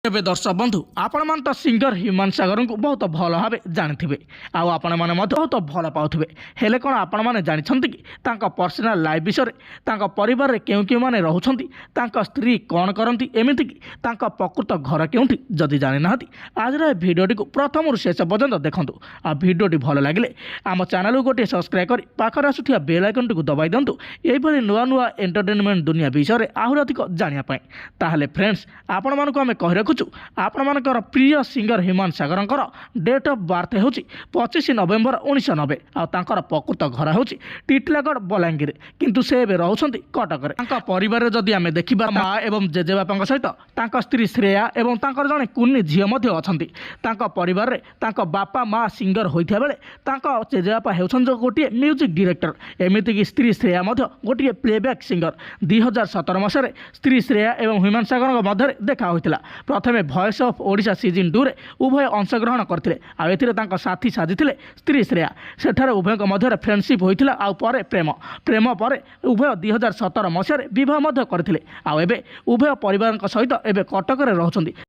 ଏବେ ଦର୍ଶକ ବନ୍ଧୁ ଆପଣମାନେ ତ ସିଙ୍ଗର ହ୍ୟୁମାନ ସାଗର को बहुत भल भाव जानी आपण मैंने बहुत भल पाथे हेले कौन आपण मैंने जानते कि पर्सनाल लाइफ विषय परिवार क्यों क्यों मैंने रोच स्त्री कौन करती एमती कि प्रकृत घर क्योंटी जदि जानी ना आज भिडियोटी को प्रथम शेष पर्यंत देखूँ आ भिडियोटी भल लगे आम चैनल को गोटे सब्सक्राइब कर पाखर आसुवा बेल आइकन टी दबाई दिंतु यही नुआ नुआ एंटरटेनमेंट दुनिया विषय आहरी अधिक जानापी ताहले फ्रेंड्स आपण मानक आम कही रखुचु आपण मानकर प्रिय singer Humane Sagar date of birth हूँ 25 नवेम्बर 1990 आर प्रकृत घर हूँ टिटलागढ़ बलांगीर किंतु से रोच कटक परिवार जदि आम देखा माँ एवं जेजेबापा सहित स्त्री श्रेया एवं जड़े कुनी झील अच्छा परिवार में बापा माँ सिंगर होता बेले जेजेबापा होती गोटे म्यूजिक डायरेक्टर एमती कि स्त्री श्रेया गोटे प्लेबैक सिंगर 2017 मसीह स्त्री श्रेया एवं ह्यूमान सागर मध्य देखा होता प्रथमे वॉइस ऑफ ओडिशा सीजन 2 रे उभय अंशग्रहण करते साथी साजिले स्त्री श्रेया सेठार उभय मध्य फ्रेंडशिप होता आउ पर प्रेम प्रेम पर उभय 2017 मसीह विवाह करते उभय परिवार सहित एवं कटक रोच।